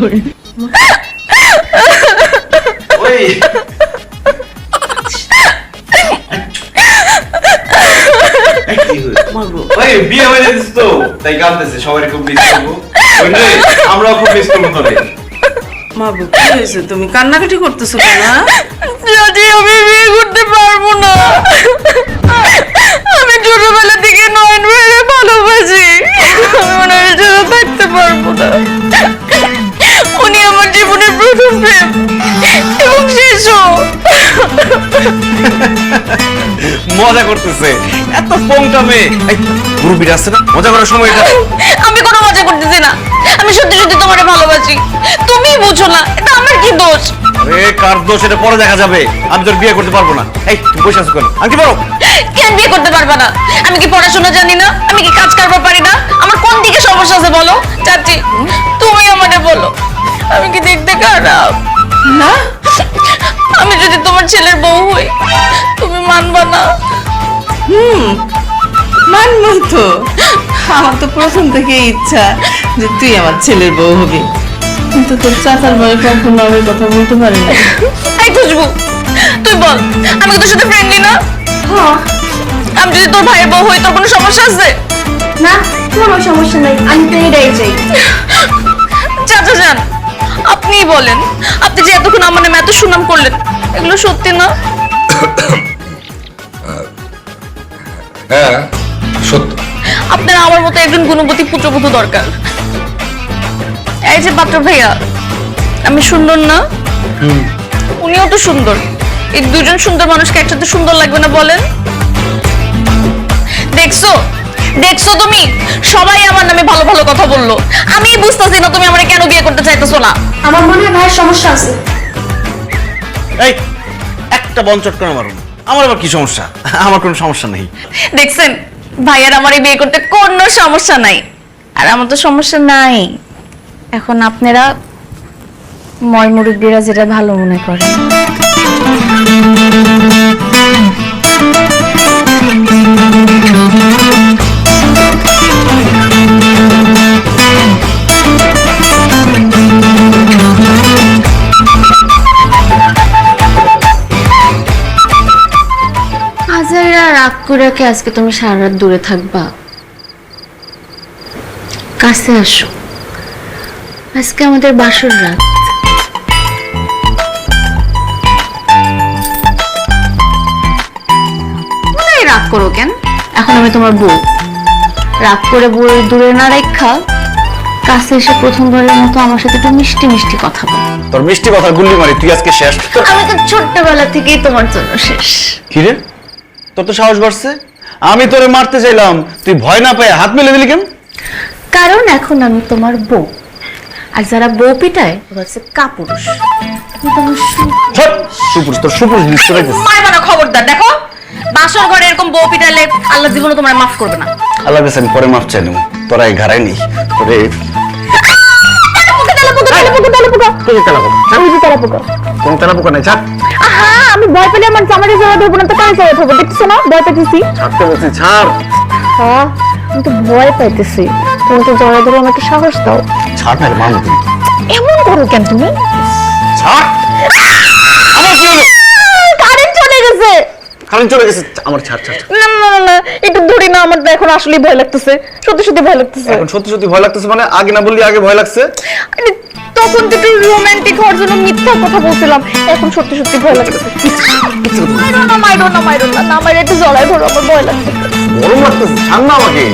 ওই ওই বিয়ে হয়ে যাচ্ছে তো তাই কাঁদতেছে, সবাই খুব মিস করবো। আমরাও খুব মিস করবো তোরে। মাগো কি হয়েছে, তুমি কান্নাকাটি করতেছো কেন? যদি আমি বিয়ে করতে পারবো না, আমি ছোটবেলা থেকে নয়ন ভাইকে ভালোবাসি, আমি ওনার সাথে থাকতে পারবো না। উনি আমার জীবনের প্রথম প্রেম এবং শেষও। মজা করতেছে, এত পোংটা মেয়ে। মুরব্বিরা আছে না, মজা করার সময় এটা। আমি কোনো মজা করতেছি না, আমি সত্যি সত্যি তোমারে ভালোবাসি। তুমি বুঝো না, এটা আমার কি দোষ? আরে কার দোষ এটা পরে দেখা যাবে। আমি তোর বিয়ে করতে পারবো না। এই তুই বসে আছো কেন? আনকি পারো? কেন বিয়ে করতে পারবা না? আমি কি পড়াশোনা জানি না? আমি কি কাজ কারবার পারি না? আমার কোন দিকে সমস্যা আছে বলো? চাচি তুমি আমাকে বলো, আমি কি দেখতে খারাপ? না, আমি যদি তোমার ছেলের বউ হই, তুমি মানবা না? মানবো তো। আমার তো প্রথম থেকে ইচ্ছা যে তুই আমার ছেলের বউ হবি, কিন্তু তোর চাচার বউ কখনো আমি কথা বলতে পারি না। এই খুশবু, তুই বল, আমি কি তোর সাথে ফ্রেন্ডলি না? আমি যদি তোর ভাইয়ের বউ হই, তোর কোনো সমস্যা আছে? না, কোনো সমস্যা নাই, আমি তো এটাই চাই। চাচা যান, আপনিই বলেন, আপনি যে এতক্ষণ আমার নামে এত সুনাম করলেন, এগুলো সত্যি না? হ্যাঁ সত্য। আপনার আমার মতো একজন গুণবতী পুত্রবধূ দরকার। এই যে পাত্র ভাইয়া, আমি সুন্দর না? উনিও তো সুন্দর। এই দুজন সুন্দর মানুষকে একসাথে সুন্দর লাগবে না বলেন? দেখছো দেখছো তুমি, সবাই আমার নামে ভালো ভালো কথা বললো। আমি বুঝতেছি না তুমি আমারে কেন বিয়ে করতে চাইতেছো না। আমার মনে হয় ভাইয়ের সমস্যা আছে। এই একটা বঞ্চট করে মারুন। আমার আবার কি সমস্যা? আমার কোনো সমস্যা নেই। দেখছেন, ভাইয়ার আমার এই বিয়ে করতে কোনো সমস্যা নাই, আর আমার তো সমস্যা নাই। এখন আপনারা ময় মুরব্বীরা যেটা ভালো মনে করেন। হাজারা রাগ করে কি আজকে তুমি সারা রাত দূরে থাকবা? কাছে আসো, আজকে আমাদের বাসর রাত। রাগ করো কেন? এখন আমি তোমার বউ। রাগ করে বউ দূরে না রেখা কাছে এসে প্রথমবারের মতো আমার সাথে একটু মিষ্টি মিষ্টি কথা বল। তোর মিষ্টি কথা গুল্লি মারি, তুই আজকে শেষ। আমি তো ছোট্টবেলা থেকেই তোমার জন্য শেষ। কি রে, তোর তো সাহস বাড়ছে। আমি তোরে মারতে চাইলাম, তুই ভয় না পেয়ে হাত মেলে দিলি কেন? কারণ এখন আমি তোমার বউ, আর যারা বউ পিটায় ওরা হচ্ছে কাপুরুষ। তুমি তোমার সুপুরুষ, তোর সুপুরুষ নিশ্চয় রাখছিস। মারবা না, খবরদার। দেখো, বাসর ঘরে এরকম বউ পিটালে আল্লাহ জীবনে তোমার মাফ করবে না। আল্লাহ কাছে আমি পরে মাফ চাই নেব, তোরা এই ঘাড়াই নেই তোরে। কোন তেলা পোকা নাই, ছাড়। আমি ভয় পেলে আমার জামারে জড়া ধরবো না তো কানে জড়া ধরবো? দেখছো না ভয় পাইতেছি? ছাড়তে বলছি, ছাড়। হ্যাঁ, আমি তো ভয় পাইতেছি। তুমি তো জড়া ধরে আমাকে সাহস দাও। ছাড় না রে, মানবো তুমি। এমন করো কেন তুমি? ছাড়। আমার কি হলো? কারেন্ট চলে গেছে। কারেন্ট চলে গেছে, আমার ছাড় ছাড়। না না না, একটু ধরি না, আমার তো এখন আসলেই ভয় লাগতেছে, সত্যি সত্যি ভয় লাগতেছে। এখন সত্যি সত্যি ভয় লাগতেছে মানে? আগে না বললি আগে ভয় লাগছে? আরে, তখন তো একটু রোমান্টিক হওয়ার জন্য মিথ্যা কথা বলছিলাম, এখন সত্যি সত্যি ভয় লাগতেছে। মাইরো না, মাইরো না, মাইরো না, না মাইরে একটু জড়ায় ধরো, আমার ভয় লাগতেছে। গরম লাগতেছে, ছাড় না আমাকে।